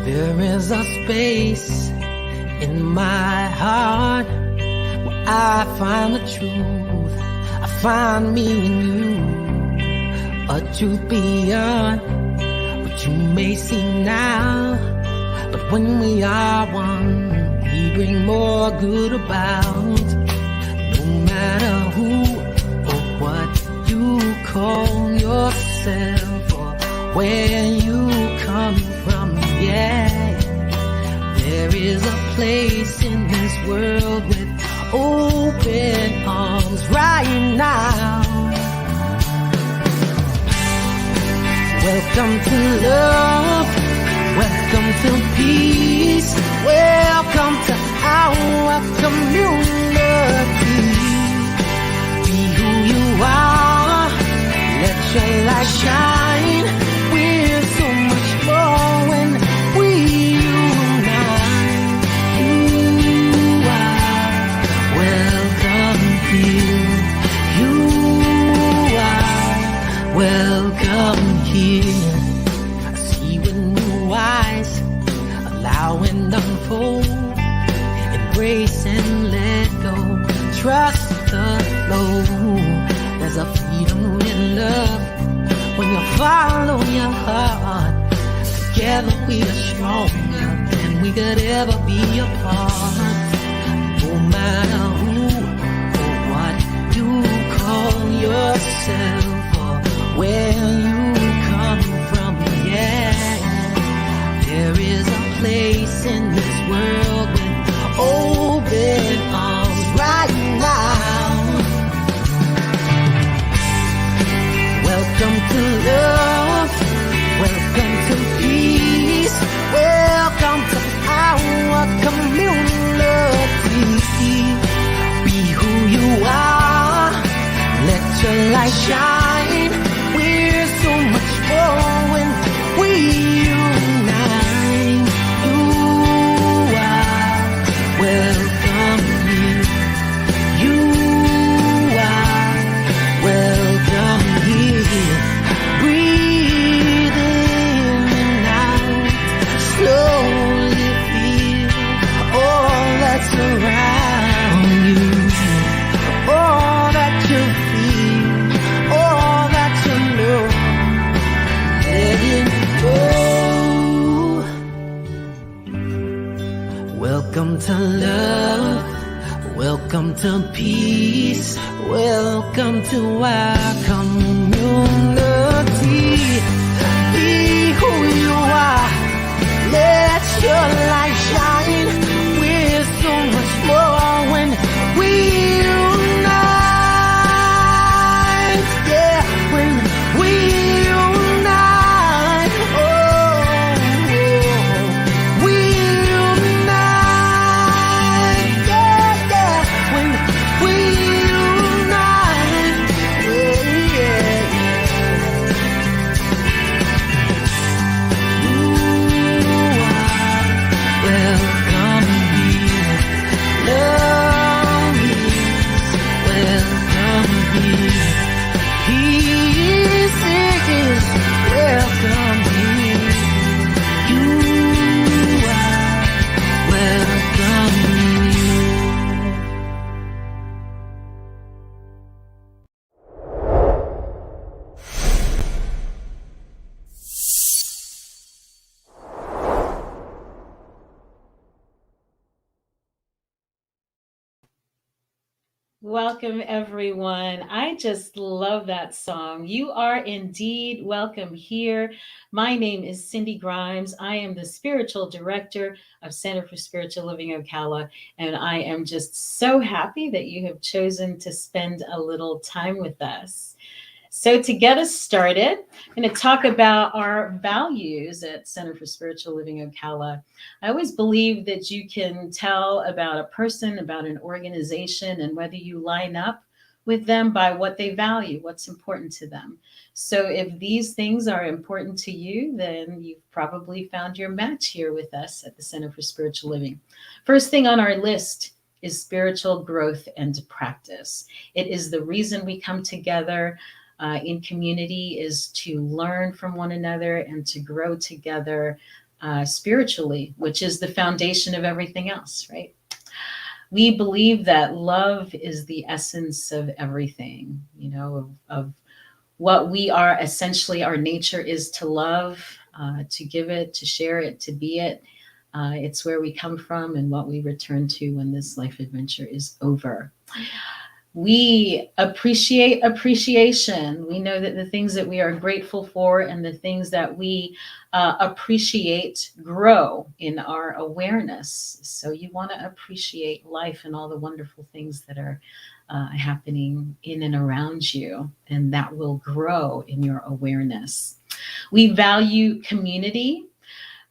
There is a space in my heart where I find the truth. I find me in you, a truth beyond what you may see now. But when we are one, we bring more good about. No matter who or what you call yourself or where you come from, yeah. There is a place in this world with open arms right now. Welcome to love, welcome to peace, welcome to our community. Be who you are, let your light shine. We're so much more when we unite. You are welcome here. You are welcome here. I see with new eyes, allow and unfold, embrace and let go, trust the flow. There's a freedom in love when you follow your heart. Together we are stronger than we could ever be apart. No matter who or what you call yourself or where you come from, yeah. There is a place in this world with open arms right now. Welcome to love, welcome to peace, welcome to our community. Be who you are, let your light shine. We're so much more when we unite. You are welcome here. You are welcome here. Breathe in and out. Slowly feel all that's around you. All that you feel, all that you know. Let it go. Welcome to love, welcome to peace, welcome to our community. Be who you are, let your light shine. We're so much more when we unite. Yeah, when we unite. Oh, we unite. Yeah, yeah, when we unite. Yeah, yeah, yeah. You are welcome here. Love is welcome here. Peace is welcome here. You are welcome here. Welcome, everyone. I just love that song. You are indeed welcome here. My name is Cindy Grimes. I am the spiritual director of Center for Spiritual Living Ocala, and I am just so happy that you have chosen to spend a little time with us. So, to get us started, I'm going to talk about our values at Center for Spiritual Living Ocala. I always believe that you can tell about a person, about an organization, and whether you line up with them by what they value, what's important to them. So, if these things are important to you, then you've probably found your match here with us at the Center for Spiritual Living. First thing on our list is spiritual growth and practice. It is the reason we come together in community, is to learn from one another and to grow together spiritually, which is the foundation of everything else, right? We believe that love is the essence of everything, of what we are. Essentially, our nature is to love, to give it, to share it, to be it. It's where we come from and what we return to when this life adventure is over. We appreciate appreciation. We know that the things that we are grateful for and the things that we appreciate grow in our awareness. So you want to appreciate life and all the wonderful things that are happening in and around you, and that will grow in your awareness. We value community.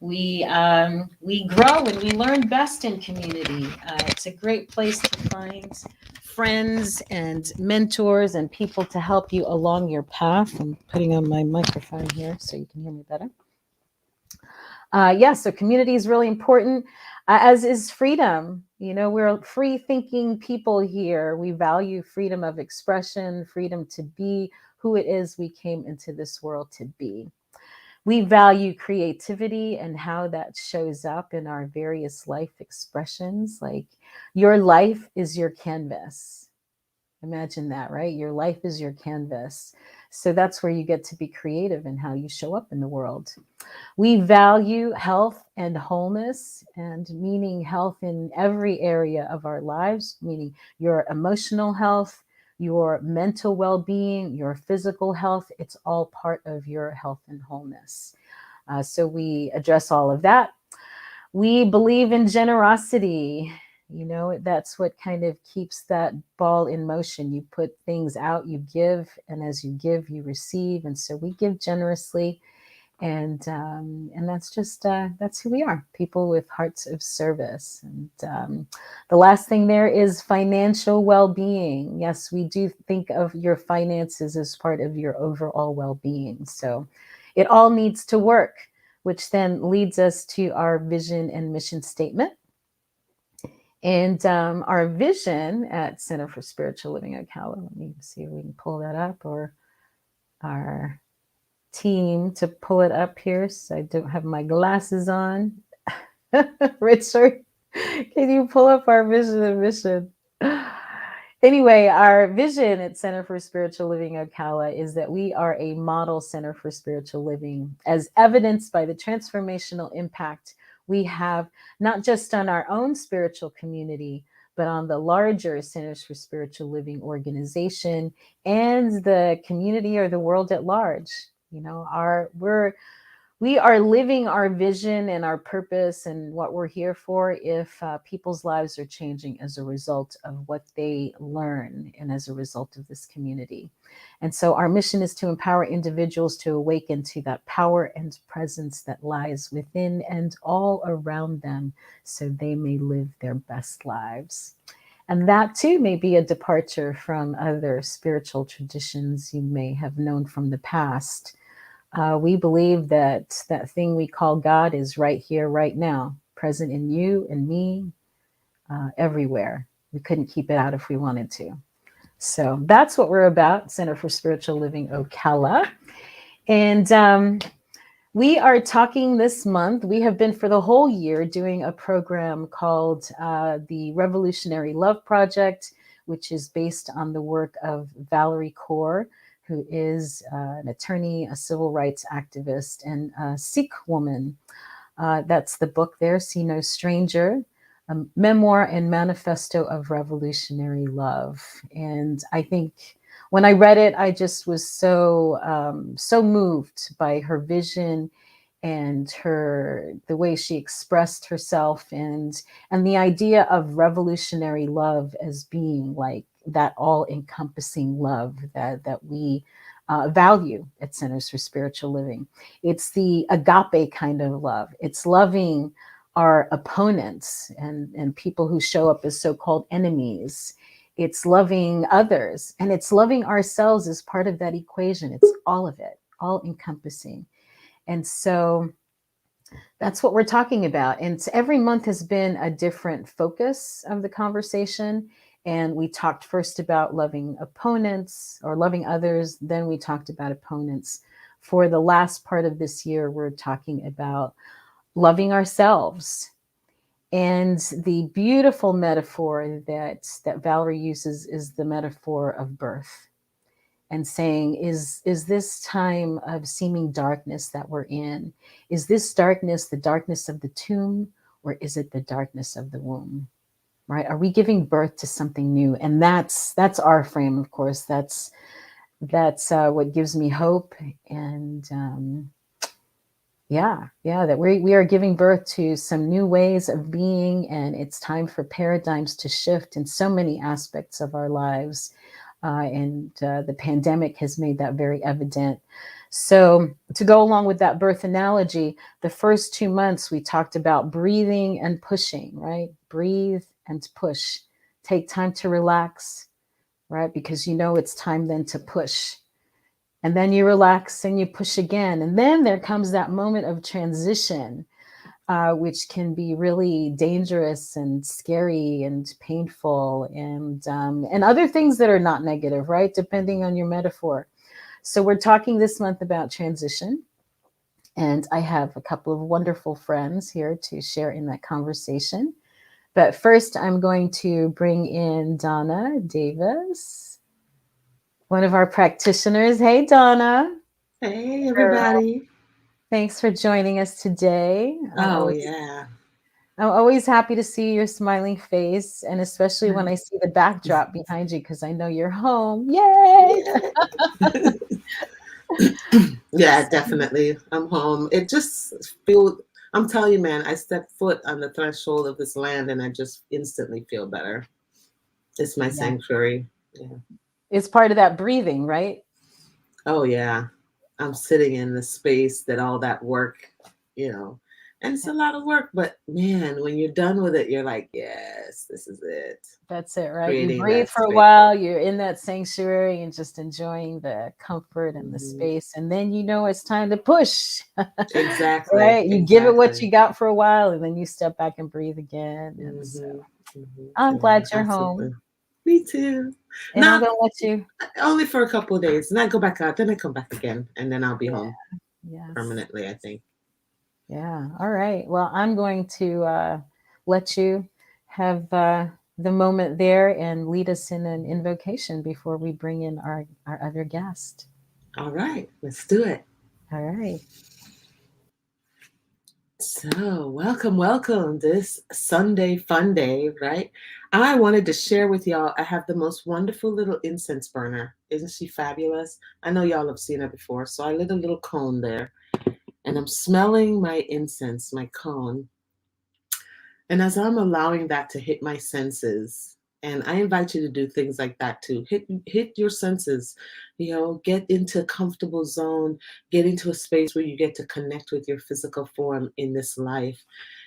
We grow and we learn best in community. It's a great place to find friends and mentors and people to help you along your path. I'm putting on my microphone here so you can hear me better. So community is really important, as is freedom. We're free thinking people here. We value freedom of expression, freedom to be who it is we came into this world to be. We value creativity and how that shows up in our various life expressions. Like, your life is your canvas. Imagine that, right? Your life is your canvas. So that's where you get to be creative in how you show up in the world. We value health and wholeness, and meaning health in every area of our lives, meaning your emotional health, your mental well-being, your physical health. It's all part of your health and wholeness. So we address all of that. We believe in generosity. That's what kind of keeps that ball in motion. You put things out, you give, and as you give, you receive. And so we give generously. And that's just that's who we are, people with hearts of service. And the last thing there is financial well-being. Yes, we do think of your finances as part of your overall well-being. So it all needs to work, which then leads us to our vision and mission statement. And our vision at Center for Spiritual Living Ocala, let me see if we can pull that up, or our team to pull it up here. So I don't have my glasses on. Richard, can you pull up our vision and mission? Anyway, our vision at Center for Spiritual Living Ocala is that we are a model center for spiritual living, as evidenced by the transformational impact we have, not just on our own spiritual community, but on the larger Centers for Spiritual Living organization and the community or the world at large. We are living our vision and our purpose and what we're here for if people's lives are changing as a result of what they learn and as a result of this community. And so our mission is to empower individuals to awaken to that power and presence that lies within and all around them, so they may live their best lives. And that too may be a departure from other spiritual traditions you may have known from the past. We believe that that thing we call God is right here, right now, present in you and me, everywhere. We couldn't keep it out if we wanted to. So that's what we're about, Center for Spiritual Living Ocala. And we are talking this month. We have been for the whole year doing a program called the Revolutionary Love Project, which is based on the work of Valerie Kaur, who is an attorney, a civil rights activist, and a Sikh woman. That's the book there, See No Stranger, a memoir and manifesto of revolutionary love. And I think when I read it, I just was so moved by her vision and the way she expressed herself, and the idea of revolutionary love as being like that all-encompassing love that we value at Centers for Spiritual Living. It's the agape kind of love. It's loving our opponents and people who show up as so-called enemies. It's loving others, and it's loving ourselves as part of that equation. It's all of it, all-encompassing. And so that's what we're talking about. And every month has been a different focus of the conversation. And we talked first about loving opponents or loving others. Then we talked about opponents. For the last part of this year, we're talking about loving ourselves. And the beautiful metaphor that Valerie uses is the metaphor of birth, and saying, is this time of seeming darkness that we're in, is this darkness the darkness of the tomb, or is it the darkness of the womb? Right? Are we giving birth to something new? And that's our frame, of course. That's what gives me hope. And yeah, that we are giving birth to some new ways of being, and it's time for paradigms to shift in so many aspects of our lives. And the pandemic has made that very evident. So, to go along with that birth analogy, the first 2 months we talked about breathing and pushing, right? Breathe and push. Take time to relax, right? Because you know it's time then to push. And then you relax and you push again. And then there comes that moment of transition, which can be really dangerous and scary and painful, and other things that are not negative, right? Depending on your metaphor. So we're talking this month about transition. And I have a couple of wonderful friends here to share in that conversation. But first, I'm going to bring in Donna Davis, one of our practitioners. Hey, Donna. Hey, Girl. everybody. Thanks for joining us today. Oh, yeah. I'm always happy to see your smiling face, and especially when I see the backdrop behind you, because I know you're home. Yay! Yeah. Yeah, definitely. I'm home. It just feel I'm telling you, man, I step foot on the threshold of this land and I just instantly feel better. It's my Yeah, sanctuary. Yeah. it's part of that breathing, right? Oh, yeah. I'm sitting in the space that all that work, you know, and it's a lot of work, but man, when you're done with it, you're like, yes, this is it. That's it, right? You Creating breathe that for a space. while, you're in that sanctuary and just enjoying the comfort and the Mhm. space, and then you know it's time to push. Exactly. Right? You give it what Exactly. you got for a while, and then you step back and breathe again. And so Hmm. I'm Yeah, glad you're home, absolutely. Me too. and I'm Not gonna let you. only for a couple of days, and I go back out, then I come back again, and then I'll be Yeah, home yes. permanently, I think. Yeah. All right. Well, I'm going to let you have the moment there and lead us in an invocation before we bring in our other guest. All right, let's do it. All right. So, welcome, welcome this Sunday fun day, right? I wanted to share with y'all. I have the most wonderful little incense burner. Isn't she fabulous? I know y'all have seen her before. So, I lit a little cone there, and I'm smelling my incense, my cone. And as I'm allowing that to hit my senses, and I invite you to do things like that too. Hit your senses, get into a comfortable zone, get into a space where you get to connect with your physical form in this life.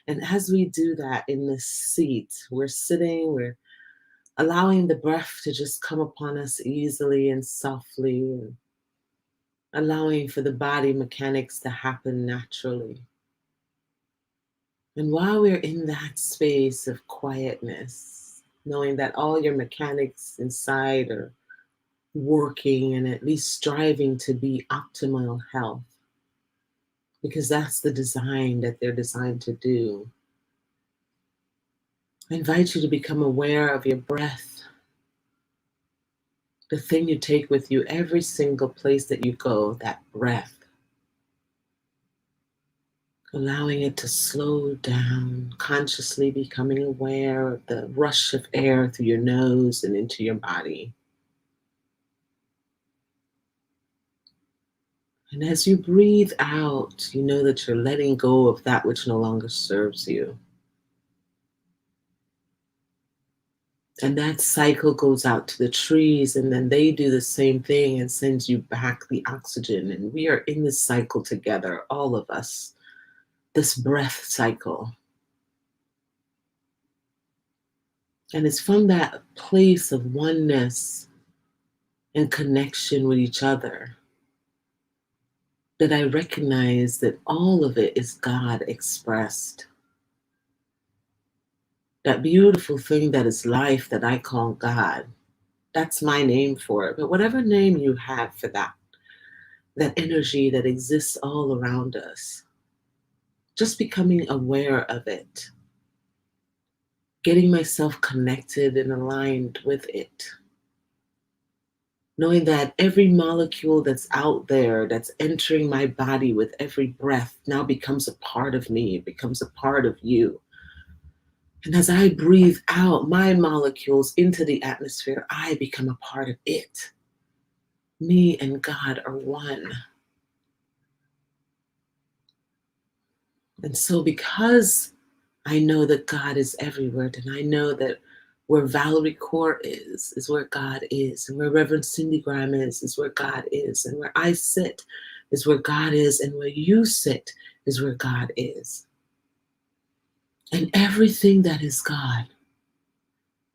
And as we do that in this seat, we're sitting, we're allowing the breath to just come upon us easily and softly, and allowing for the body mechanics to happen naturally. And while we're in that space of quietness, knowing that all your mechanics inside are working and at least striving to be optimal health, because that's the design that they're designed to do, I invite you to become aware of your breath, the thing you take with you every single place that you go, that breath. Allowing it to slow down, consciously becoming aware of the rush of air through your nose and into your body. And as you breathe out, you know that you're letting go of that which no longer serves you. And that cycle goes out to the trees, and then they do the same thing and sends you back the oxygen. And we are in this cycle together, all of us, this breath cycle. And it's from that place of oneness and connection with each other that I recognize that all of it is God expressed. That beautiful thing that is life that I call God. That's my name for it. But whatever name you have for that energy that exists all around us, just becoming aware of it, getting myself connected and aligned with it, knowing that every molecule that's out there, that's entering my body with every breath, now becomes a part of me, it becomes a part of you. And as I breathe out my molecules into the atmosphere, I become a part of it. Me and God are one. And so, because I know that God is everywhere, and I know that where Valerie Kaur is where God is, and where Reverend Cindy Grime is where God is, and where I sit is where God is, and where you sit is where God is. And everything that is God,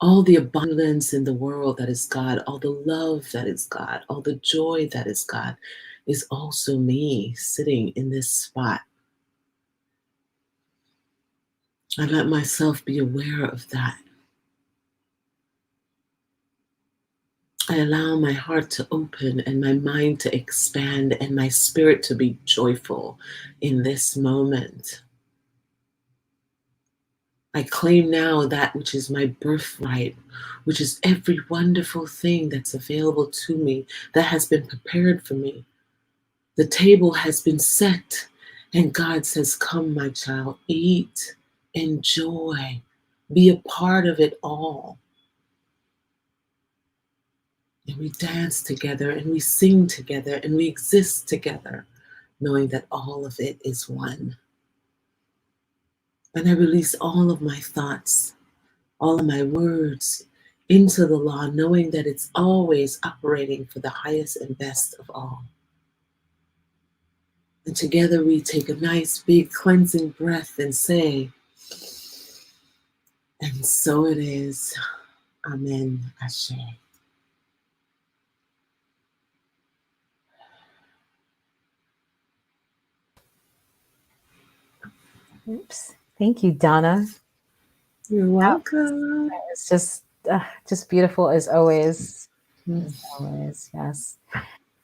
all the abundance in the world that is God, all the love that is God, all the joy that is God, is also me sitting in this spot. I let myself be aware of that. I allow my heart to open and my mind to expand and my spirit to be joyful in this moment. I claim now that which is my birthright, which is every wonderful thing that's available to me, that has been prepared for me. The table has been set, and God says, "Come, my child, eat, enjoy, be a part of it all." And we dance together, and we sing together, and we exist together, knowing that all of it is one. And I release all of my thoughts, all of my words into the law, knowing that it's always operating for the highest and best of all. And together we take a nice big cleansing breath and say, "And so it is. Amen. Ashe." Oops. Thank you, Donna. You're welcome. It's just beautiful as always. Mm. As always, yes.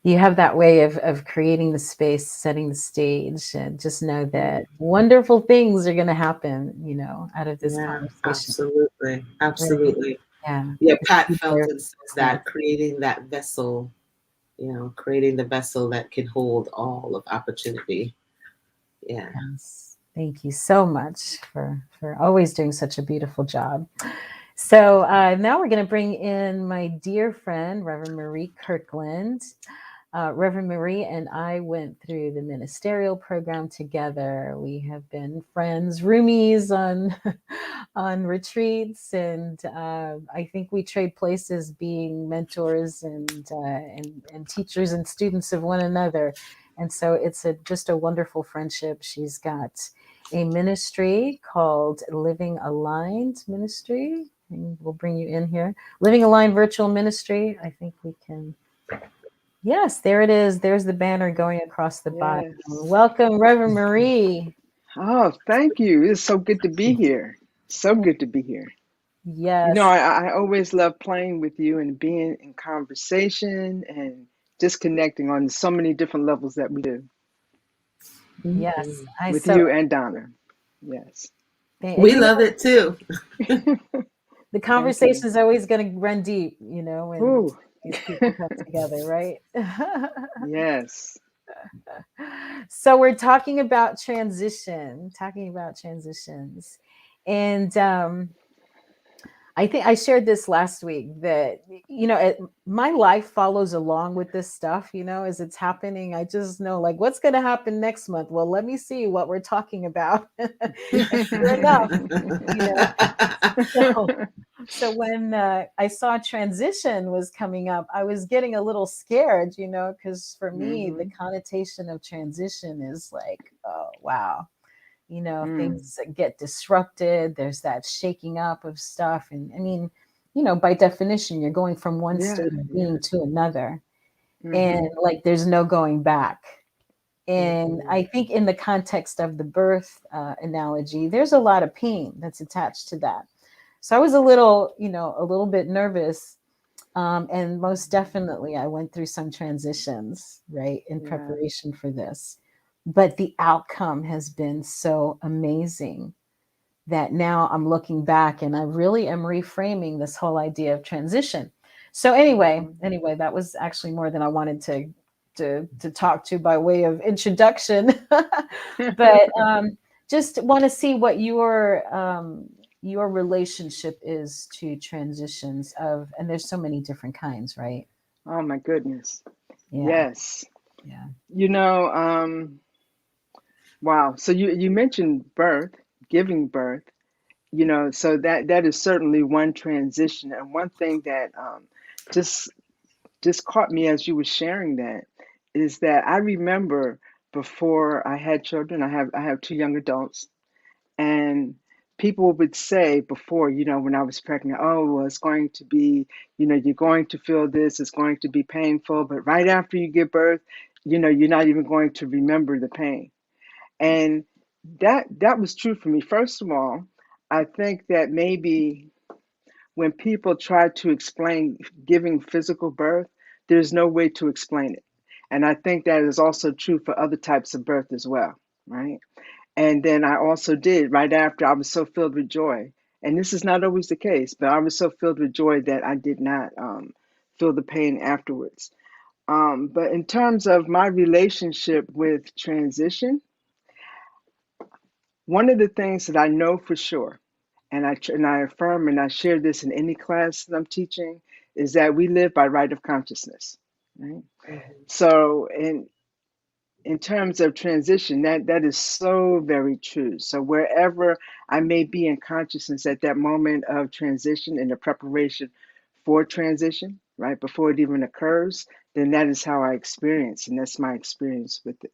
You have that way of creating the space, setting the stage, and just know that wonderful things are going to happen, out of this Yeah, conversation. absolutely. Right. Absolutely. Yeah. Yeah, It's Pat either- Felton says yeah. that creating that vessel, creating the vessel that can hold all of opportunity. Yeah. Yes. Thank you so much for always doing such a beautiful job. So now we're going to bring in my dear friend, Reverend Marie Kirkland. Reverend Marie and I went through the ministerial program together. We have been friends, roomies on on retreats, and I think we trade places, being mentors and teachers and students of one another. And so it's just a wonderful friendship. She's got a ministry called Living Aligned Ministry. And we'll bring you in here. Living Aligned Virtual Ministry. I think we can. Yes, there it is. There's the banner going across the bottom. Yes. Welcome, Reverend Marie. Oh, thank you. It's so good to be here. So good to be here. You know, Yes, I always love playing with you and being in conversation and just connecting on so many different levels that we do yes. Mhm. I with so you and Donna. Yes. and We love it too. the Thank you. conversation is always going to run deep, when Ooh. these people come together, right? Yes. So we're talking about transitions, and I think I shared this last week that, my life follows along with this stuff, as it's happening. I just know, like, what's going to happen next month. Well, let me see what we're talking about. And sure enough, you know, so, so when I saw transition was coming up, I was getting a little scared, because for me, the hmm connotation of transition is like, oh, wow, Mm. things get disrupted. There's that shaking up of stuff. And I mean, by definition, you're going from one Yeah. state of Yeah. being to another. hmm And like, there's no going back. And Mhm. I think in the context of the birth analogy, there's a lot of pain that's attached to that. So I was a little bit nervous. And most definitely, I went through some transitions, right, in Yeah. preparation for this. but the outcome has been so amazing that now I'm looking back and I really am reframing this whole idea of transition. So anyway, that was actually more than I wanted to talk to by way of introduction. But just want to see what your relationship is to transitions of, and there's so many different kinds, right? Oh my goodness. Yeah, Yes. yeah, You know, wow. So you mentioned birth, giving birth, so that is certainly one transition. And one thing that just just caught me as you were sharing that is that I remember before I had children, I have two young adults, and people would say before, when I was pregnant, oh, well, it's going to be, you're going to feel this, it's going to be painful, but right after you give birth, you're not even going to remember the pain. And that was true for me. First of all, I think that maybe when people try to explain giving physical birth, there's no way to explain it. And I think that is also true for other types of birth as well, right? And then I also did right after, I was so filled with joy. And this is not always the case, but I was so filled with joy that I did not feel the pain afterwards. But in terms of my relationship with transition, one of the things that I know for sure, and I affirm and I share this in any class that I'm teaching, is that we live by right of consciousness. Right? Mhm. So in terms of transition, that is so very true. So wherever I may be in consciousness at that moment of transition and the preparation for transition, right before it even occurs, then that is how I experience, and that's my experience with it.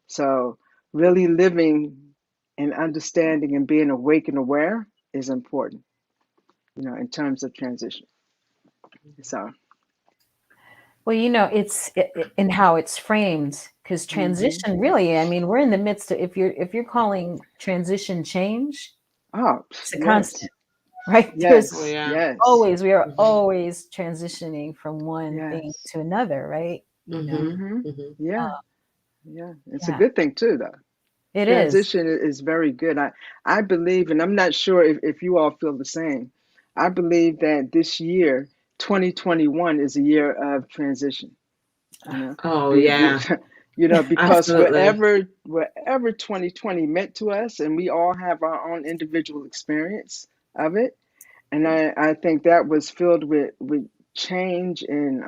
So really living and understanding and being awake and aware is important, in terms of transition. So, well, in how it's framed, because hmm transition really, I mean, we're in the midst of, if you're calling transition change, oh, it's a yes, constant, right? There's Oh yes, yeah. yes, always, we are Mhm. always transitioning from one thing yes. to another, right? Mhm. hmm Mhm. Yeah, yeah. It's a Yeah, good thing too, though. it is. Transition is very good. I believe, and I'm not sure if you all feel the same. I believe that this year, 2021, is a year of transition. You know, Oh be yeah. because Absolutely. whatever 2020 meant to us, and we all have our own individual experience of it. And I think that was filled with change and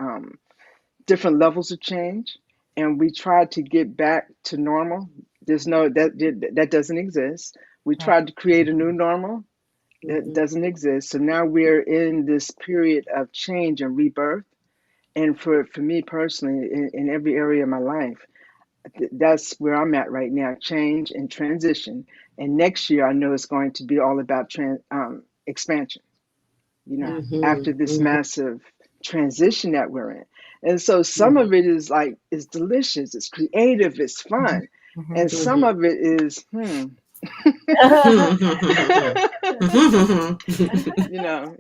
different levels of change, and we tried to get back to normal. There's no that doesn't exist. We Right. tried to create a new normal that Mhm. doesn't exist. So now we're in this period of change and rebirth. And for me personally, in every area of my life, that's where I'm at right now, change and transition. And next year, I know it's going to be all about expansion, Yeah. Mhm. after this Mhm. massive transition that we're in. And so some Mhm. of it is like, it's delicious, it's creative, it's Hmm. fun. Hmm. And some Mhm. of it is,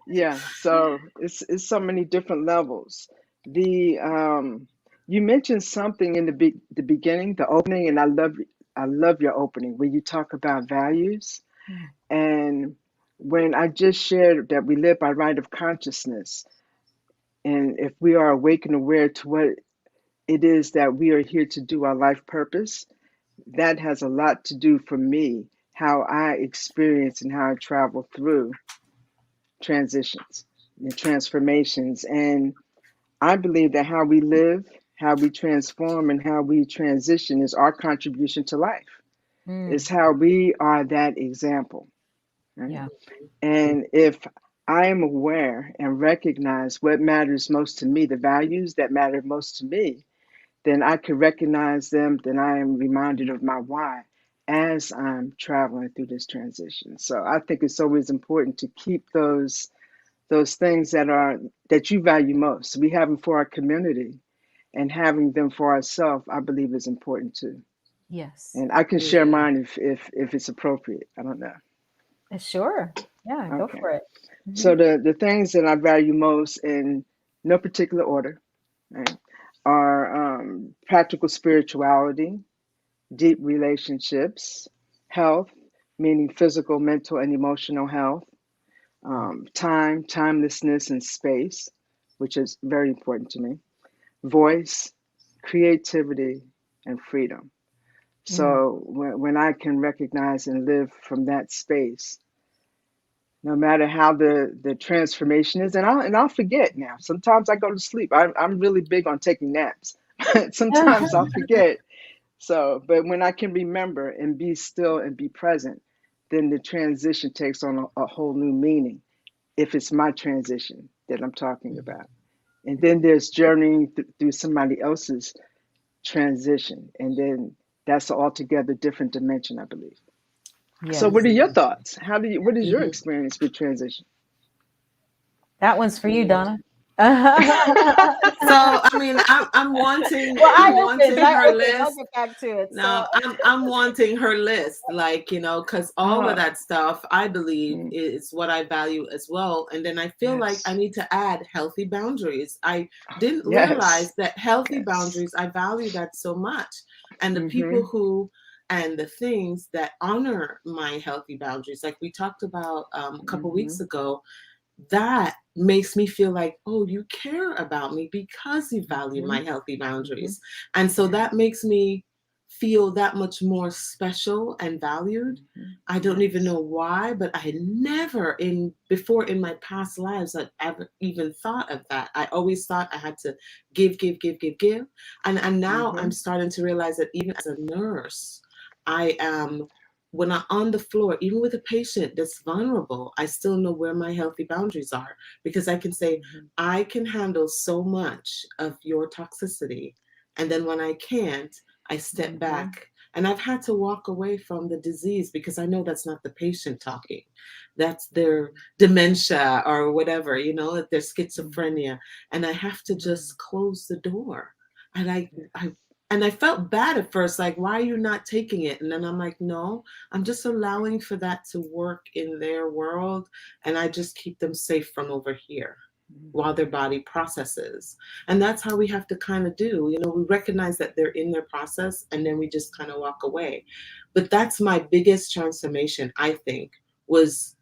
yeah. So it's so many different levels. The You mentioned something in the beginning, the opening, and I love your opening where you talk about values. And when I just shared that we live by right of consciousness, and if we are awake and aware to what it is that we are here to do, our life purpose, that has a lot to do for me, how I experience and how I travel through transitions and transformations. And I believe that how we live, how we transform, and how we transition is our contribution to life. Mm, It's how we are that example, right? yeah. And if I am aware and recognize what matters most to me, the values that matter most to me, then I can recognize them, then I am reminded of my why as I'm traveling through this transition. So I think it's always important to keep those things that you value most. We have them for our community, and having them for ourselves, I believe, is important too. Yes. And I can share Yeah. mine if it's appropriate. I don't know. Sure. Yeah, go Okay. for it. Hmm. So the things that I value most in no particular order, right, are practical spirituality, deep relationships, health, meaning physical, mental, and emotional health, time, timelessness, and space, which is very important to me, voice, creativity, and freedom. Mm. So when I can recognize and live from that space, no matter how the transformation is, and I'll forget now. Sometimes I go to sleep. I'm really big on taking naps. Sometimes I'll forget. So, but when I can remember and be still and be present, then the transition takes on a whole new meaning. If it's my transition that I'm talking about, and then there's journeying through somebody else's transition, and then that's an altogether different dimension, I believe. So, what Yes. are your thoughts? How do you? What is your Mhm. experience with transition? That one's for you, Yeah. Donna. Well, So I mean, I'm wanting I I'm opened. wanting I her opened. I'll list. get back to it. So No, I'm wanting her list, like, because all of Ah, that stuff I believe mm, is what I value as well. And then I feel like I yes. need to add healthy boundaries. I Oh, didn't yes. realize that healthy Yes. boundaries, I value that so much. And the people Mm-hmm. who and the things that honor my healthy boundaries, like we talked about a couple Mm-hmm. weeks ago, that makes me feel like, oh, you care about me because you value Mm-hmm. my healthy Mm-hmm. boundaries. And so Yeah. that makes me feel that much more special and valued. Mm-hmm. I don't even Yes. know why, but I had never in before in my past lives I'd ever even thought of that. I always thought I had to give, give, give, give, give. And now Mm-hmm. I'm starting to realize that even as a nurse, I am when I'm on the floor, even with a patient that's vulnerable, I still know where my healthy boundaries are because I can say, Mm-hmm. I can handle so much of your toxicity. And then when I can't, I step Mm-hmm. back. And I've had to walk away from the disease because I know that's not the patient talking. That's their dementia or whatever, their Mm-hmm. schizophrenia. And I have to Mm-hmm. just close the door. And I, Yeah. I and I felt bad at first, like, why are you not taking it? And then I'm like, no, I'm just allowing for that to work in their world. And I just keep them safe from over here while their Mm-hmm. body processes. And that's how we have to kind of do. We recognize that they're in their process and then we just kind of walk away. But that's my biggest transformation, I think, was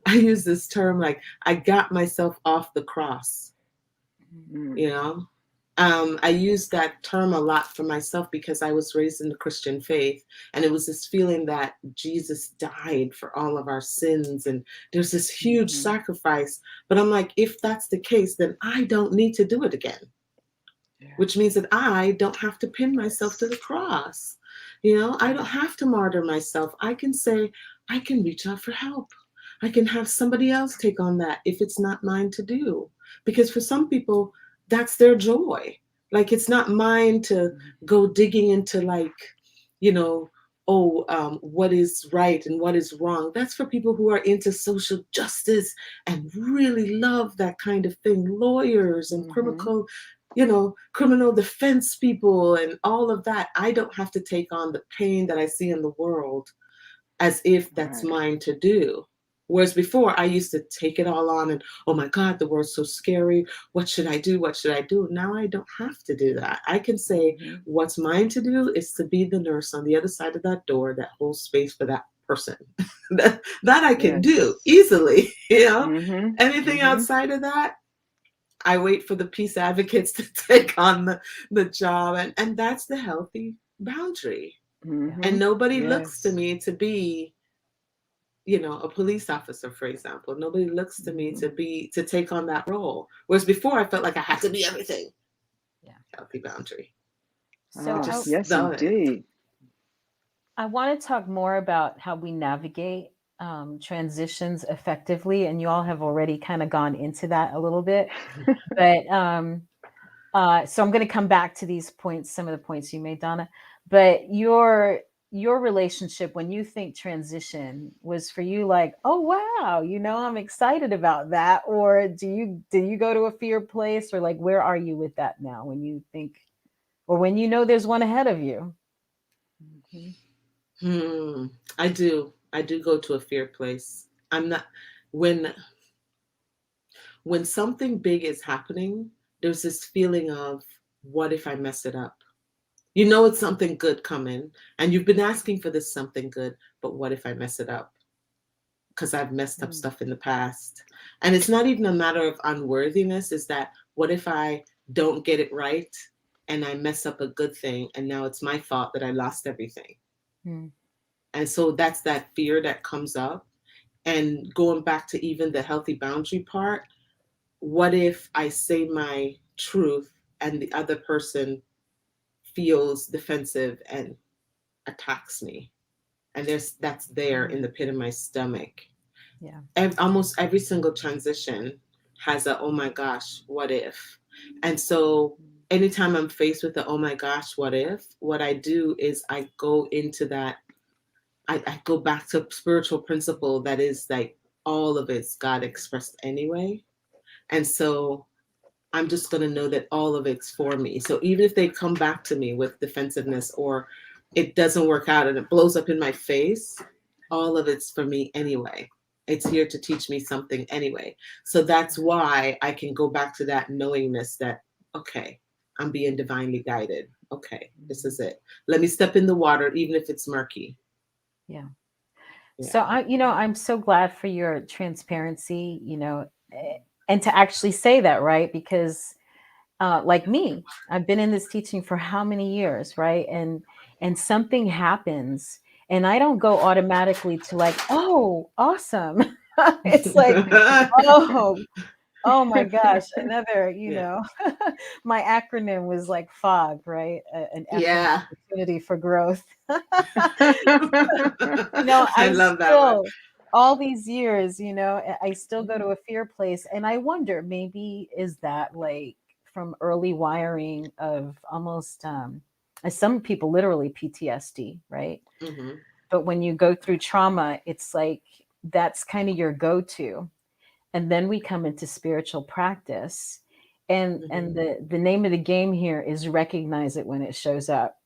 I use this term like I got myself off the cross, Mm-hmm. you know? I use that term a lot for myself because I was raised in the Christian faith, and it was this feeling that Jesus died for all of our sins, and there's this huge Mm-hmm. sacrifice. But I'm like, if that's the case, then I don't need to do it again, Yeah. which means that I don't have to pin myself to Yes. the cross. I don't Yeah. have to martyr myself. I can say, I can reach out for help. I can have somebody else take on that if it's not mine to do. Because for some people, that's their joy. Like, it's not mine to Mm-hmm. go digging into, like, you know, what is right and what is wrong. That's for people who are into social justice and really love that kind of thing. Lawyers and Mm-hmm. criminal defense people and all of that. I don't have to take on the pain that I see in the world as if that's Right. mine to do. Whereas before, I used to take it all on and, oh my God, the world's so scary. What should I do? What should I do? Now I don't have to do that. I can say, Mm-hmm. what's mine to do is to be the nurse on the other side of that door that holds space for that person. that I can do Yes. easily. Mm-hmm. Anything Mm-hmm. outside of that, I wait for the peace advocates to take on the job. And that's the healthy boundary. yes. Mm-hmm. And nobody looks to Yes. me to be, a police officer, for example. Nobody looks to me Mm-hmm. to take on that role. Whereas before I felt like I had to be everything. Yeah. Healthy boundary. So Ah, Just yes, love it. indeed. I want to talk more about how we navigate transitions effectively, and you all have already kind of gone into that a little bit. But so I'm going to come back to these points, some of the points you made, Donna. But your relationship, when you think transition, was for you like, oh wow, I'm excited about that, or do you go to a fear place, or like where are you with that now when you think, or when there's one ahead of you? Mm-hmm. Hmm. I do go to a fear place. I'm not when when something big is happening, there's this feeling of, what if I mess it up? You know it's something good coming, and you've been asking for this something good, but what if I mess it up? Because I've messed up Mm, stuff in the past. And it's not even a matter of unworthiness, is that what if I don't get it right and I mess up a good thing and now it's my fault that I lost everything. Mm. And so that's that fear that comes up. And going back to even the healthy boundary part, what if I say my truth and the other person feels defensive and attacks me? And that's there in the mm, pit of my stomach. Yeah. Almost every single transition has a oh my gosh, what if? And so mm, anytime I'm faced with the oh my gosh, what if, what I do is I go into that, I go back to spiritual principle that is like all of it's God expressed anyway. And so I'm just going to know that all of it's for me. So even if they come back to me with defensiveness or it doesn't work out and it blows up in my face, all of it's for me anyway. It's here to teach me something anyway. So that's why I can go back to that knowingness that, okay, I'm being divinely guided. Okay, this mm, is it. Let me step in the water, even if it's murky. Yeah. Yeah. So I'm so glad for your transparency, and to actually say that, right? Because like me, I've been in this teaching for how many years, right? And something happens and I don't go automatically to like, oh, awesome. It's like, oh, oh my gosh, another, Yeah. my acronym was like FOG, right? An F in Yeah. opportunity for growth. I I'm love that one. still all these years, I still go to Mhm. a fear place and I wonder maybe is that like from early wiring of almost as some people literally PTSD, right? Mhm. But when you go through trauma, it's like that's kind of your go-to. And then we come into spiritual practice. And Mhm. the name of the game here is recognize it when it shows up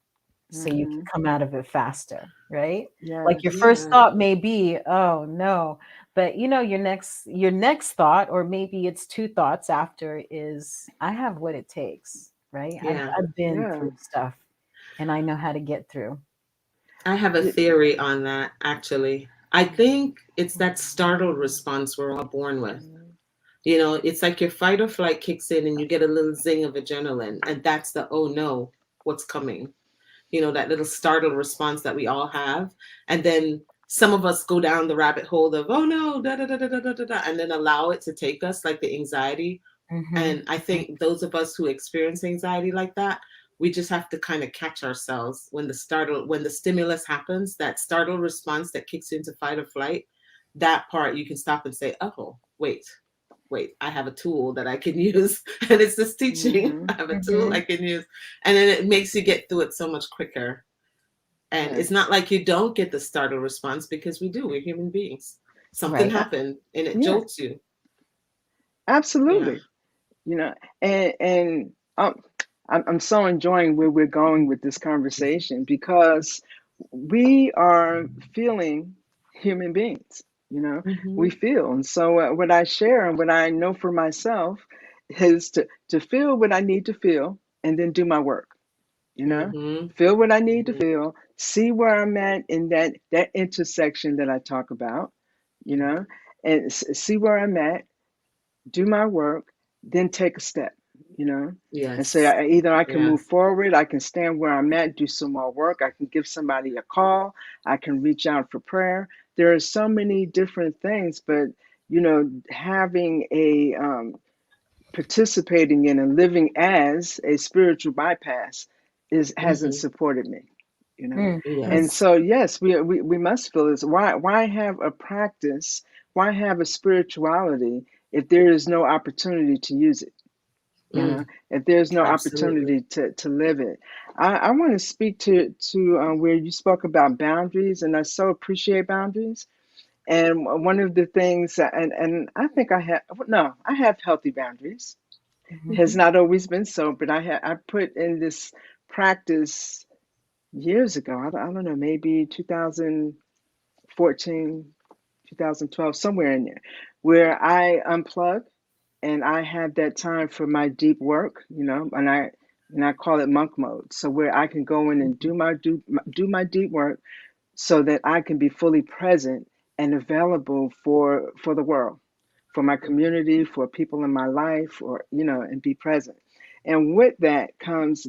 so you can mhm. come out of it faster, right? Like your Yes. first Yeah. thought may be, oh no, but your next thought, or maybe it's two thoughts after, is I have what it takes, right? I've, Yeah. I've been Yeah. through stuff and I know how to get through. I have a Y- theory on that, actually. I think it's that startled mm, response we're all born with. mm, You know, it's like your fight or flight kicks in and you get a little zing of adrenaline. And that's the, oh no, what's coming? You know, that little startled response that we all have. And then some of us go down the rabbit hole of, oh no, da da da da da da da, and then allow it to take us, like the anxiety. Hmm. And I think those of us who experience anxiety like that, we just have to kind of catch ourselves when the stimulus happens, that startled response that kicks into fight or flight, that part you can stop and say, oh, wait, I have a tool that I can use. And it's this teaching. I mhm. have a tool I Hmm. can use. And then it makes you get through it so much quicker. And it's Yes. not like you don't get the startled response because we do. We're human beings. Something Right. happened and it Yeah. jolts you. Yeah. Absolutely. You know, and I'm so enjoying where we're going with this conversation because we are feeling human beings. You know, we Mm-hmm. feel, and so what I share and what I know for myself is to feel what I need to feel and then do my work. You know, Mm-hmm. feel what I need to Mm-hmm. feel, see where I'm at in that intersection that I talk about. You know, and see where I'm at, do my work, then take a step, you know, and say Yes. either I can move Yes. forward, I can stand where I'm at, do some more work, I can give somebody a call, I can reach out for prayer. There are so many different things, but having a participating in and living as a spiritual bypass is hasn't Mm-hmm. supported me, you know. Mm-hmm. And Yes. so yes, we must feel this. Why have a practice? Why have a spirituality if there is no opportunity to use it? You know, Mm, if there's no absolutely. opportunity to live it. I want to speak to where you spoke about boundaries, and I so appreciate boundaries. And one of the things, and I think I have, no, I have healthy boundaries. Hmm. Has Mm-hmm. not always been so, but I put in this practice years ago. I don't know, maybe 2014, 2012, somewhere in there, where I unplug and I have that time for my deep work, and I and I call it monk mode. So where I can go in and do my deep work, so that I can be fully present and available for the world, for my community, for people in my life, or and be present. And with that comes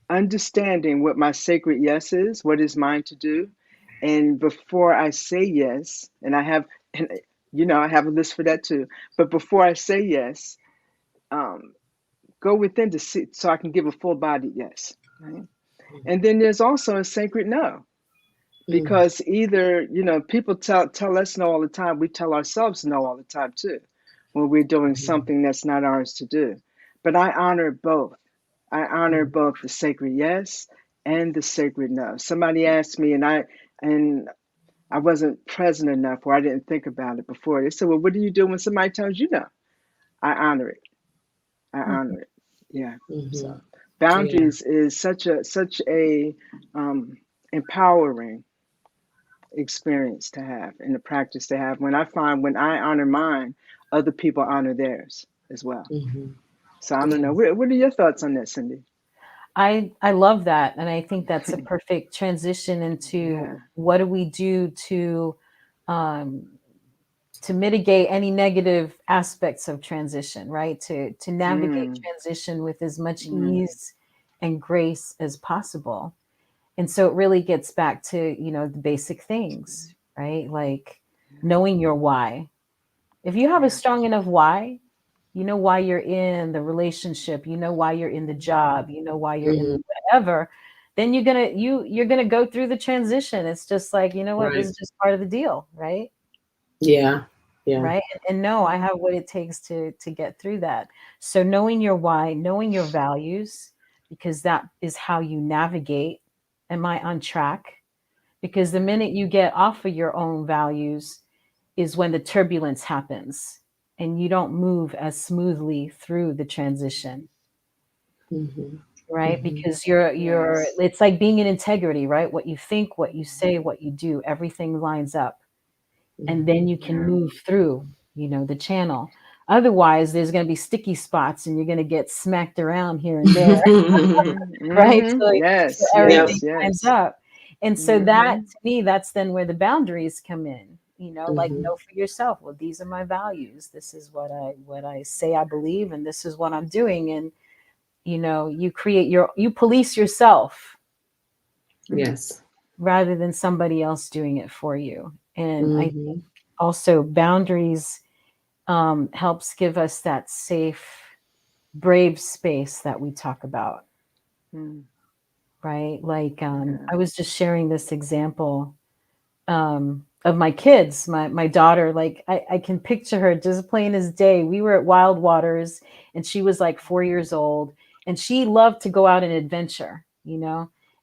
understanding what my sacred yes is, what is mine to do. And before I say yes, and and I have a list for that too. But before I say yes, um, go within to see, so I can give a full bodied yes. Right. And then there's also a sacred no, Mm-hmm. because either people tell us no all the time. We tell ourselves no all the time too, when we're doing something that's not ours to do. But I honor both. I honor both the sacred yes and the sacred no. Somebody asked me, and I wasn't present enough, or I didn't think about it before. They said, "Well, what do you do when somebody tells you no?" I honor it. I Mhm. honor it. Yeah. Mm-hmm. So Yeah. boundaries is such a um, empowering experience to have, and a practice to have. When I find, when I honor mine, other people honor theirs as well. Mm-hmm. So I don't Yeah. know. What are your thoughts on that, Cindy? I love that, and I think that's a perfect transition into Yeah. what do we do um, to mitigate any negative aspects of transition, right? To navigate Mm, transition with as much mm, ease and grace as possible. And so it really gets back to, the basic things, right? Like knowing your why. If you have a yeah. strong enough why, you know why you're in the relationship, you know why you're in the job, you know why you're in Mm-hmm. the whatever, then you're gonna go through the transition. It's just like, you know what, this Right. is just part of the deal, right? Yeah. Yeah. Right. And no, I have what it takes to get through that. So knowing your why, knowing your values, because that is how you navigate. Am I on track? Because the minute you get off of your own values is when the turbulence happens and you don't move as smoothly through the transition, Mm-hmm. right? Mm-hmm. Because you're Yes. it's like being in integrity, right? What you think, what you say, what you do, everything lines up, and then you can Yeah. move through, the channel. Otherwise there's going to be sticky spots and you're going to get smacked around here and there. Mm-hmm. Right? Mm-hmm. So Yes. everything Yep. Yes. lines Yes. up. And so that, Mm-hmm. to me, that's then where the boundaries come in. Like Mm-hmm. know for yourself, well, these are my values. This is what I say I believe, and this is what I'm doing. And you police yourself Mm. Yes. rather than somebody else doing it for you. And I Mm-hmm. think also boundaries helps give us that safe, brave space that we talk about, Mm. right? Like Yeah. I was just sharing this example of my kids, my daughter. Like I can picture her just plain as day. We were at Wild Waters, and she was like 4 years old, and she loved to go out and adventure.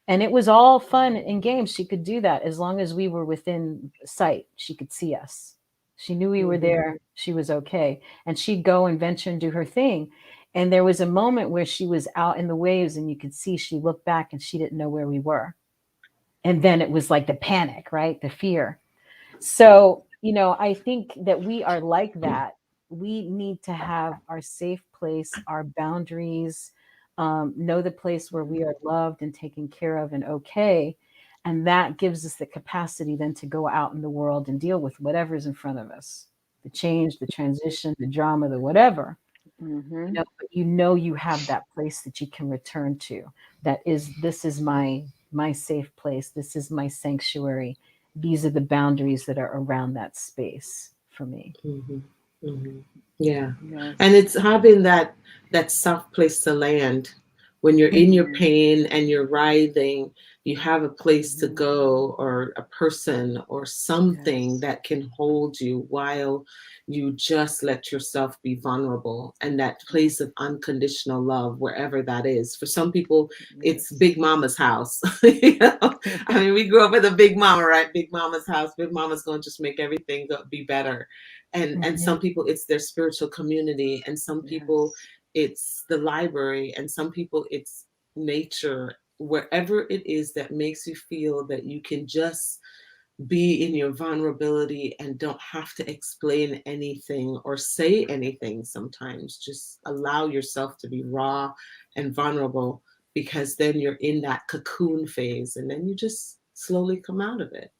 And it was all fun and games. She could do that as long as we were within sight. She could see us. She knew we were Mm-hmm. there. She was okay, and she'd go and venture and do her thing. And there was a moment where she was out in the waves, and you could see she looked back and she didn't know where we were. And then it was like the panic, right? The fear. So, I think that we are like that. We need to have our safe place, our boundaries, know the place where we are loved and taken care of and okay. And that gives us the capacity then to go out in the world and deal with whatever's in front of us, the change, the transition, the drama, the whatever. Mm-hmm. But you have that place that you can return to. This is my safe place. This is my sanctuary. These are the boundaries that are around that space for me. Mm-hmm. Mm-hmm. Yeah. And Yes. it's having that soft place to land when you're in your Mm-hmm. pain and you're writhing. You have a place to Mm-hmm. go, or a person or something Yes. that can hold you while you just let yourself be vulnerable, and that Mm. place of unconditional love, wherever that is. For some people, it's Yes. Big Mama's house. I mean, we grew up with a Big Mama, right? Big Mama's house. Big Mama's going to just make everything be better. And Mhm. some people, it's their spiritual community, and some people Yes. it's the library, and some people it's nature. Wherever it is that makes you feel that you can just be in your vulnerability and don't have to explain anything or say anything sometimes. Just allow yourself to be raw and vulnerable, because then you're in that cocoon phase and then you just slowly come out of it.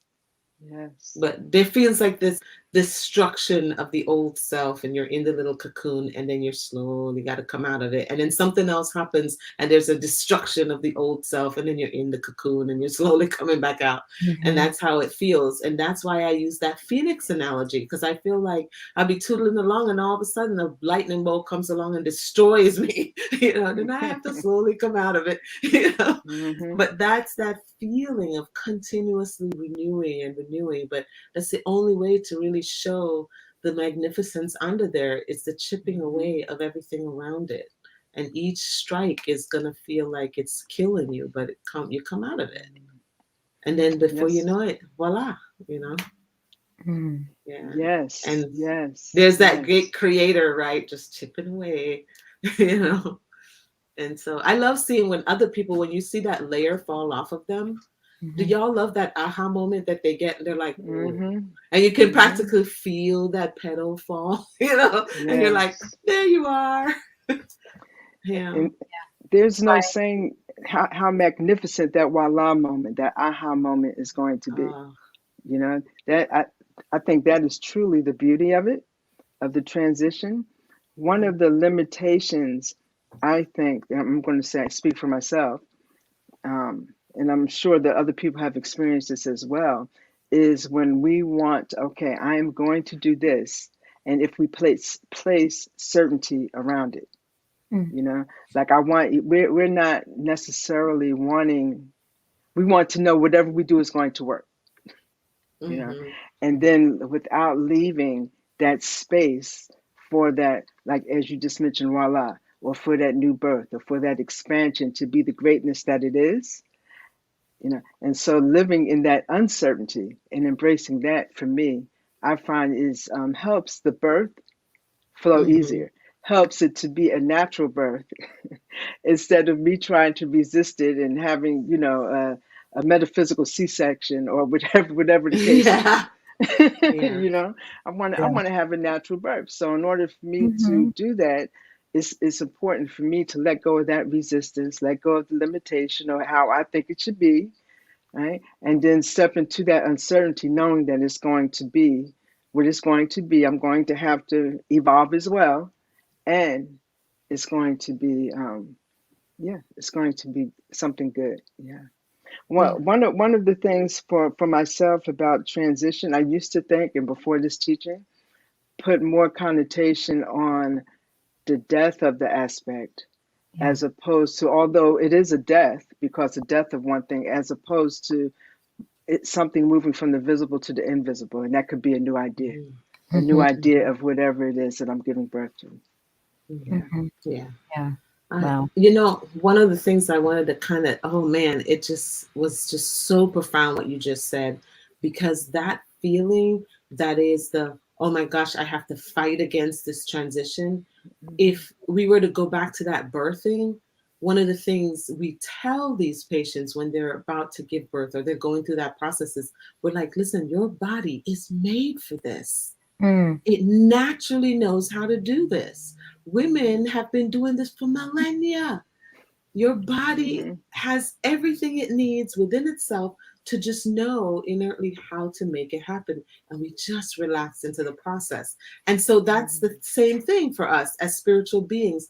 Yes. But there feels like this destruction of the old self, and you're in the little cocoon, and then you're slowly got to come out of it, and then something else happens and there's a destruction of the old self, and then you're in the cocoon and you're slowly coming back out. And Mhm. that's how it feels, and that's why I use that phoenix analogy, because I feel like I'll be tootling along and all of a sudden a lightning bolt comes along and destroys me. Then I have to slowly come out of it. Mm-hmm. But that's that feeling of continuously renewing and renewing. But that's the only way to really show the magnificence under there. It's the chipping Mm-hmm. away of everything around it. And each strike is gonna feel like it's killing you, but you come out of it. And then before you Yes. know it, voila, you know. Mm. Yeah. Yes. And Yes. there's that great Yes. creator, right? Just chipping away, you know. And so I love seeing when other people, when you see that layer fall off of them, do Mhm. y'all love that aha moment that they get? And they're like, whoa. Mm-hmm. And you can Mm-hmm. practically feel that petal fall, you know? And you're like, Yes. there you are. Yeah. And there's no saying how magnificent that voila moment, that aha moment is going to be. Uh, You know, that I think that is truly the beauty of it, of the transition. One mm, of the limitations, I think, I'm going to say, speak for myself, and I'm sure that other people have experienced this as well, is when we want, okay, I am going to do this, and if we place certainty around it, Mm. you know, like we're not necessarily wanting, we want to know whatever we do is going to work, you know, mm-hmm, and then without leaving that space for that, like as you just mentioned, voila, or for that new birth, or for that expansion to be the greatness that it is, you know. And so living in that uncertainty and embracing that, for me, I find is helps the birth flow mm-hmm. easier, helps it to be a natural birth instead of me trying to resist it and having, you know, a metaphysical C-section or whatever the case is. Yeah. Yeah. You know, I Yeah. want to have a natural birth. So in order for me to Mhm. do that, it's important for me to let go of that resistance, let go of the limitation or how I think it should be, right? And then step into that uncertainty, knowing that it's going to be what it's going to be. I'm going to have to evolve as well, and it's going to be, yeah, it's going to be something good. Yeah. Well, Yeah. one of the things for myself about transition, I used to think, and before this teaching, put more connotation on the death of the aspect, Yeah. as opposed to, although it is a death because the death of one thing, as opposed to it's something moving from the visible to the invisible, and that could be Mm-hmm. a new Mhm. idea of whatever it is that I'm giving birth to. Mm-hmm. Yeah. Mhm. Yeah. Yeah. Wow. One of the things I wanted to kind of, oh man, it just was just so profound what you just said, because that feeling that is the, oh my gosh, I have to fight against this transition. Hmm. If we were to go back to that birthing, one of the things we tell these patients when they're about to give birth or they're going through that process is, we're like, listen, your body is made for this. Mm. It naturally knows how to do this. Women have been doing this for millennia. Your body Hmm. has everything it needs within itself to just know inertly how to make it happen. And we just relax into the process. And so that's the same thing for us as spiritual beings.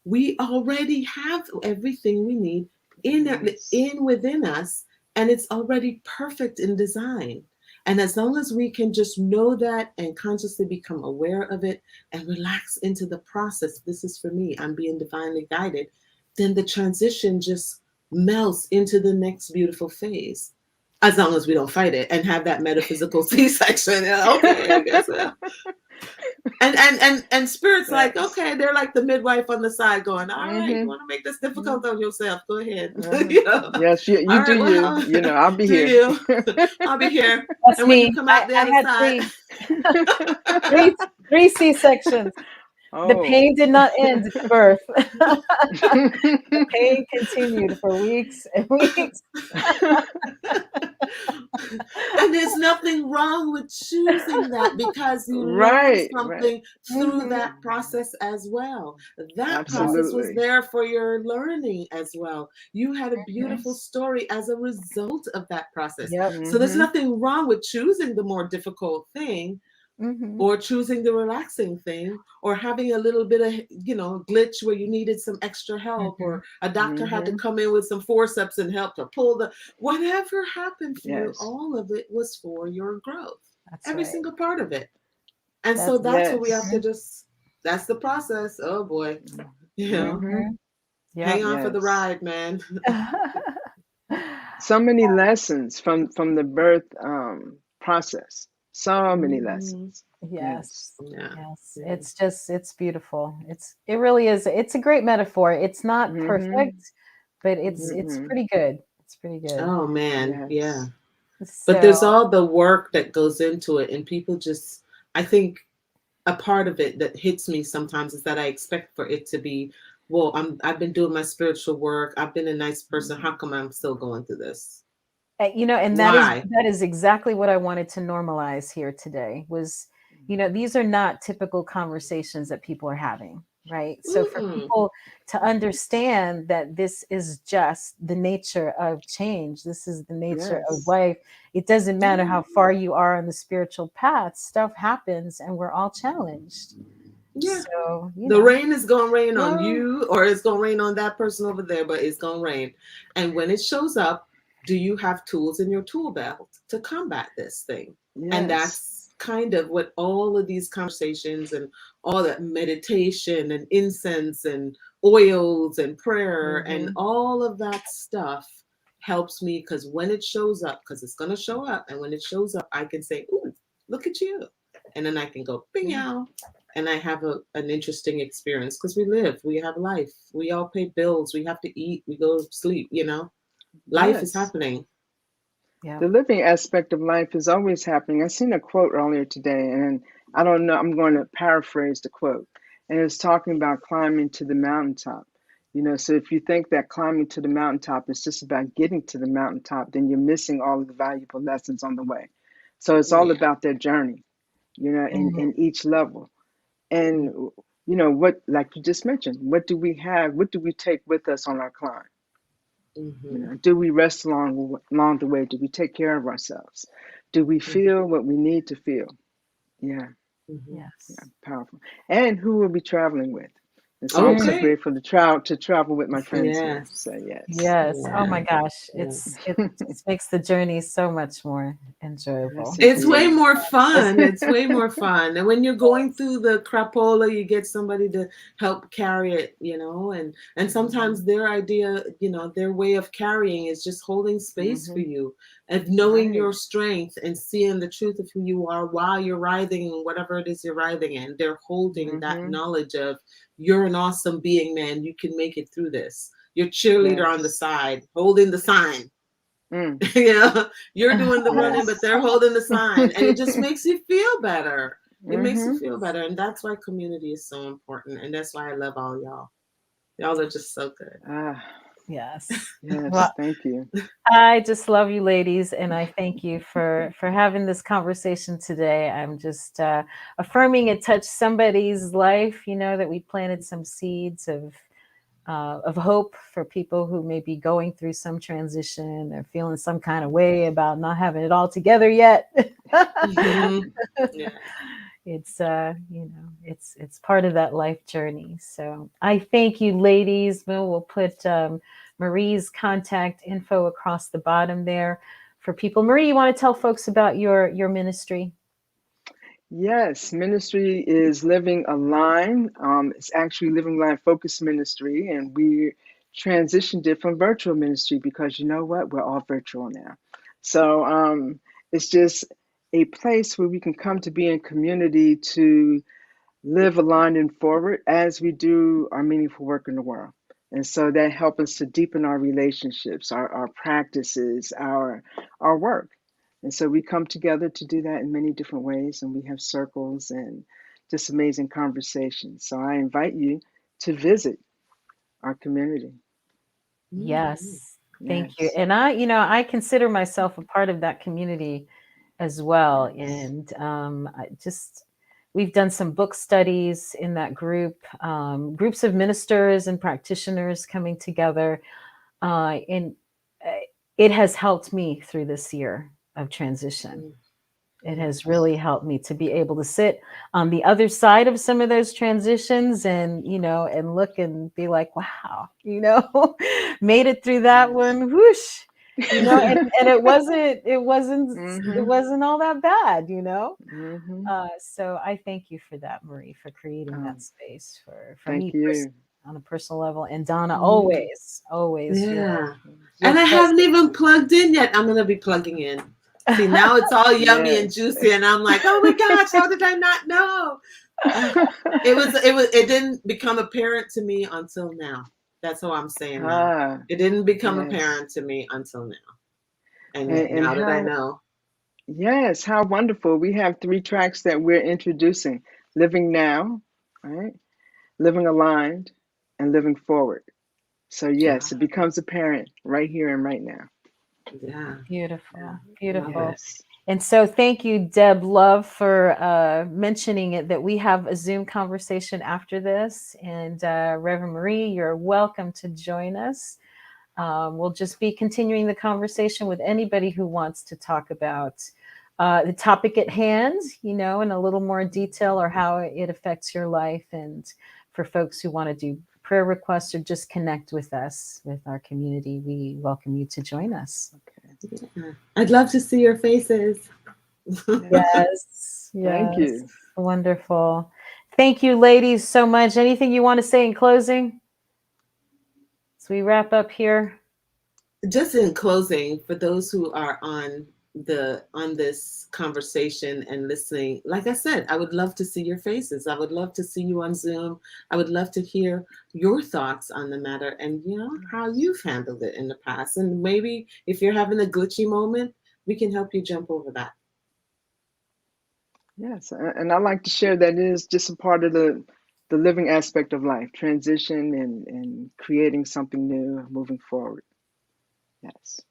We already have everything we need Yes. in within us, and it's already perfect in design. And as long as we can just know that and consciously become aware of it and relax into the process, this is for me, I'm being divinely guided, then the transition just melts into the next beautiful phase. As long as we don't fight it and have that metaphysical C-section. Okay, I guess. And spirit's like, Facts. okay, they're like the midwife on the side going, all right, you Hmm. want to make this Hmm. difficult on yourself, go ahead. Uh-huh. You know, Yes, you all do right, you. well, You know, I'll be do here. you. I'll be here. That's And when you me. come I, out the I other had side, three, three C sections. The Oh. pain did not end at birth. The pain continued for weeks and weeks. And there's nothing wrong with choosing that because you learn Right, right. something through Hmm. that process as well. That process Yes. was Absolutely. there for your learning as well. You had a beautiful Hmm. Yes. story as a result of that process. Yep. So there's Mm-hmm. nothing wrong with choosing the more difficult thing Hmm. or choosing the relaxing thing or having a little bit of glitch where you needed some extra help Hmm. or a doctor had to Mm-hmm. come in with some forceps and help to pull the whatever happened for you, Yes. all of it was for your growth, That's every right. single part of it. And so That's that's what we have Yes. to mhm. just that's the process. Oh boy. you know Mm-hmm. Mhm. hang Yep. on for the Yes. ride, man. So many lessons from the birth process. So many Hmm. lessons. Yes. Yes. Yeah, Yes. yeah. It's beautiful. It really is. It's a great metaphor. It's not Mm-hmm. perfect, but it's Mm-hmm. pretty good. It's pretty good. Oh man, yeah. Yes. But there's So, all the work that goes into it, and people just, I think a part of it that hits me sometimes is that I expect for it to be, well, I've been doing my spiritual work. I've been a nice person. How come I'm still going through this? and Why? that is exactly what I wanted to normalize here today was, these are not typical conversations that people are having, right? So for Mm-mm. people to understand that this is just the nature of change, this is the nature of Yes. life. It doesn't matter Yeah. how far you are on the spiritual path, stuff happens and we're all challenged. Yeah. So, The rain is gonna rain on Well, you, or it's gonna rain on that person over there, but it's gonna rain. And when it shows up, do you have tools in your tool belt to combat this thing? And yes. that's kind of what all of these conversations and all that meditation and incense and oils and prayer and Mm-hmm. all of that stuff helps me, because when it shows up, because it's gonna show up, and when it shows up, I can say, "Ooh, look at you," and then I can go, "Bing Yeah. out." And I have an interesting experience because we live, we have life, we all pay bills, we have to eat, we go to sleep, life is Yes. happening. yeah. The living aspect of life is always happening. I seen a quote earlier today, and I don't know, I'm going to paraphrase the quote. And it's talking about climbing to the mountaintop. So if you think that climbing to the mountaintop is just about getting to the mountaintop, then you're missing all of the valuable lessons on the way. So it's all Yeah. about their journey, Mhm. in each level. And, what, like you just mentioned, what do we have? What do we take with us on our climb? Mm-hmm. Do we rest along the way? Do we take care of ourselves? Do we Mm-hmm. feel what we need to feel? Yeah, Mm-hmm. yeah, Yes. powerful. And who we'll be traveling with. And so I'm so Mm. Okay. grateful to travel with my friends here. So Yes. yes, Yes. Oh Yeah. my gosh. Yeah. It just makes the journey so much more yes, enjoyable. It's way indeed. more fun. It's way more fun. And when you're going through the crapola, you get somebody to help carry it, and Hmm. sometimes their idea, their way of carrying is just holding space for Hmm. you and knowing Right. your strength and seeing the truth of who you are while you're writhing in whatever it is you're writhing in. They're holding that Hmm. knowledge of you're an awesome being, man. You can make it through this. Your cheerleader on the Yes. side, holding the sign. Mm. You're doing the running, but Yes. they're holding the sign, and it just makes you feel better. It makes you Hmm. feel better, and that's why community is so important, and that's why I love all y'all. Y'all are just so good. Ah, Yes. Well, yes. Thank you. I just love you ladies and I thank you for having this conversation today. I'm just affirming it touched somebody's life, that we planted some seeds of hope for people who may be going through some transition or feeling some kind of way about not having it all together yet. Hmm. Yeah. It's part of that life journey. So I thank you, ladies. We'll put Marie's contact info across the bottom there for people. Marie, you want to tell folks about your ministry? Yes, ministry is Living Aligned. It's actually Living Aligned Focus Ministry, and we transitioned it from virtual ministry because you know what? We're all virtual now. So it's just a place where we can come to be in community to live aligned and forward as we do our meaningful work in the world. And so that helps us to deepen our relationships, our practices, our work. And so we come together to do that in many different ways. And we have circles and just amazing conversations. So I invite you to visit our community. Mhm. Yes. Thank you. Yes. And I consider myself a part of that community as well. Yes. And we've done some book studies in that group, groups of ministers and practitioners coming together. And uh, it has helped me through this year of transition. Mm, It has yes. really helped me to be able to sit on the other side of some of those transitions and, and look and be like, wow, made it through that Yes. one. Whoosh. And it Mm-hmm. wasn't all that bad. Mm-hmm. So I thank you for that, Marie, for creating that Um, space for thank me you. on a personal level. And Donna, Mhm. always Yeah. your And I haven't presence. even plugged in yet. I'm gonna be plugging in. See, now it's all yummy and Yes. juicy, and I'm like, oh my gosh, how did I not know? Uh, it didn't become apparent to me until now. That's how I'm saying now. Ah, It didn't become yes. apparent to me until now. And yet And now that I how, know. yes, how wonderful. We have three tracks that we're introducing: Living Now, right? Living Aligned, and Living Forward. So, yes, it Wow. becomes apparent right here and right now. Yeah. Yeah. Beautiful, Love beautiful. it. Yes. And so, thank you, Deb Love, for mentioning it that we have a Zoom conversation after this. And Reverend Marie, you're welcome to join us. We'll just be continuing the conversation with anybody who wants to talk about the topic at hand, in a little more detail or how it affects your life. And for folks who want to do prayer requests or just connect with us, with our community, we welcome you to join us. Okay. Yeah. I'd love to see your faces. Yes. Yes, Thank yes. you. Wonderful. Thank you, ladies, so much. Anything you want to say in closing as we wrap up here? Just in closing, for those who are on this conversation and listening, like I said, I would love to see your faces. I would love to see you on Zoom. I would love to hear your thoughts on the matter and how Yes. you've handled it in the past. And maybe if you're having a glitchy moment, we can help you jump over that. Yes. And I like to share that it is just a part of the living aspect of life, transition and creating something new, moving forward. Yes. That's it.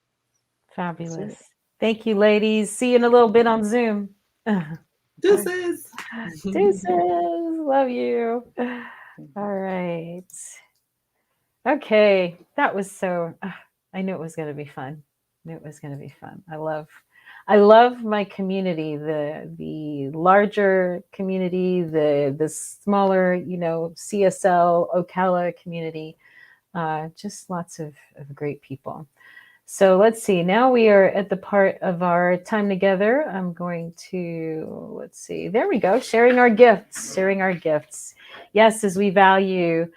Fabulous. Thank you, ladies. See you in a little bit on Zoom. Okay. Deuces. Deuces. Love you. All right. Okay. That was so I knew it was gonna be fun. I knew it was gonna be fun. I love my community, the larger community, the smaller, CSL, Ocala community. Just lots of great people. So let's see. Now we are at the part of our time together. I'm going to, let's see. There we go. Sharing our gifts. Sharing our gifts. Yes, as we value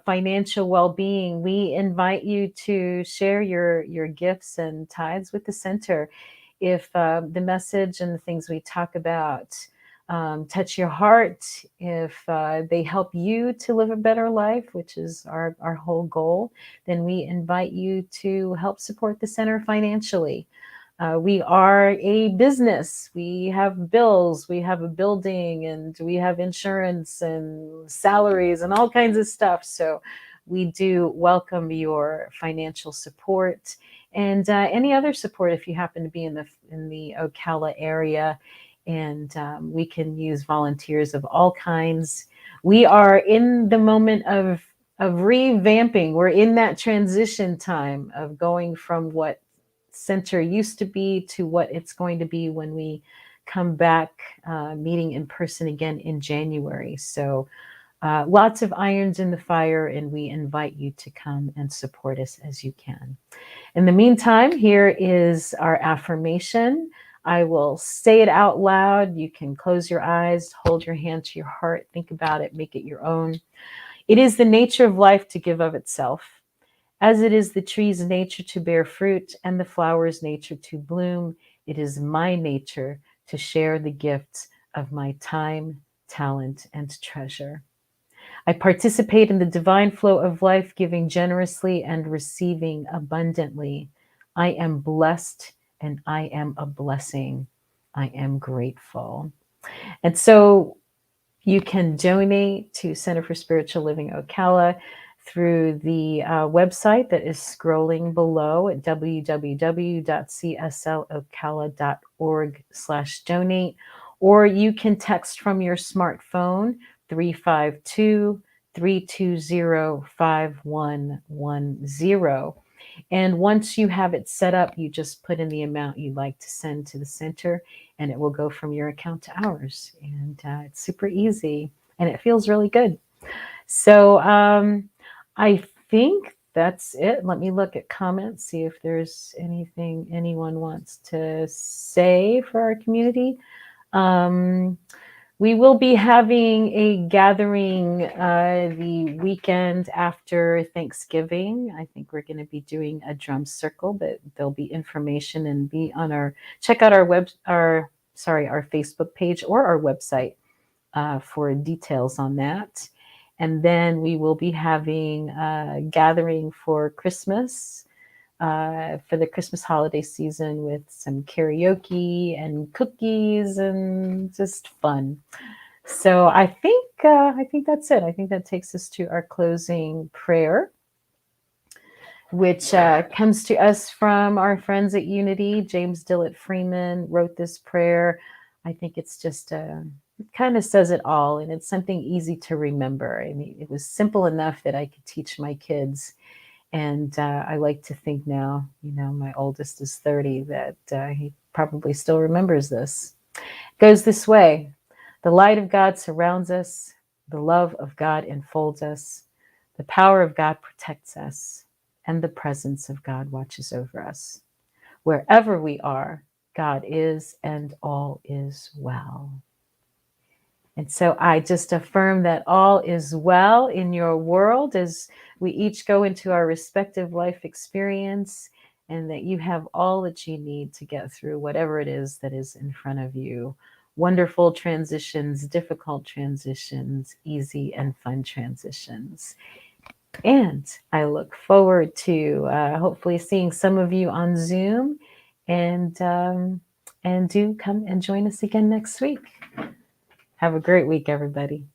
financial well-being, we invite you to share your gifts and tithes with the center. If the message and the things we talk about touch your heart, if they help you to live a better life, which is our whole goal, then we invite you to help support the center financially. We are a business. We have bills, we have a building, and we have insurance and salaries and all kinds of stuff. So we do welcome your financial support and any other support if you happen to be in the Ocala area. And we can use volunteers of all kinds. We are in the moment of revamping. We're in that transition time of going from what center used to be to what it's going to be when we come back meeting in person again in January. So lots of irons in the fire, and we invite you to come and support us as you can. In the meantime, here is our affirmation. I will say it out loud. You can close your eyes, hold your hand to your heart, think about it, make it your own. It is the nature of life to give of itself, as it is the tree's nature to bear fruit and the flower's nature to bloom. It is my nature to share the gifts of my time, talent, and treasure. I participate in the divine flow of life, giving generously and receiving abundantly. I am blessed and I am a blessing. I am grateful. And so You can donate to Center for Spiritual Living Ocala through the website that is scrolling below at www.cslocala.org/donate, or you can text from your smartphone 352-320-5110. And once you have it set up, you just put in the amount you'd like to send to the center, and it will go from your account to ours. And it's super easy, and it feels really good. So I think that's it. Let me look at comments, see if there's anything anyone wants to say for our community. We will be having a gathering the weekend after Thanksgiving. I think we're going to be doing a drum circle, but there'll be information and be on check out our Facebook page or our website for details on that. And then we will be having a gathering for Christmas, for the Christmas holiday season, with some karaoke and cookies and just fun. So I think that's it. I think that takes us to our closing prayer, which comes to us from our friends at Unity. James Dillett Freeman wrote this prayer. I think it's just it kind of says it all, and it's something easy to remember. I mean, it was simple enough that I could teach my kids. And I like to think now, my oldest is 30, that he probably still remembers this. It goes this way. The light of God surrounds us. The love of God enfolds us. The power of God protects us. And the presence of God watches over us. Wherever we are, God is, and all is well. And so I just affirm that all is well in your world as we each go into our respective life experience, and that you have all that you need to get through whatever it is that is in front of you. Wonderful transitions, difficult transitions, easy and fun transitions. And I look forward to hopefully seeing some of you on Zoom, and do come and join us again next week. Have a great week, everybody.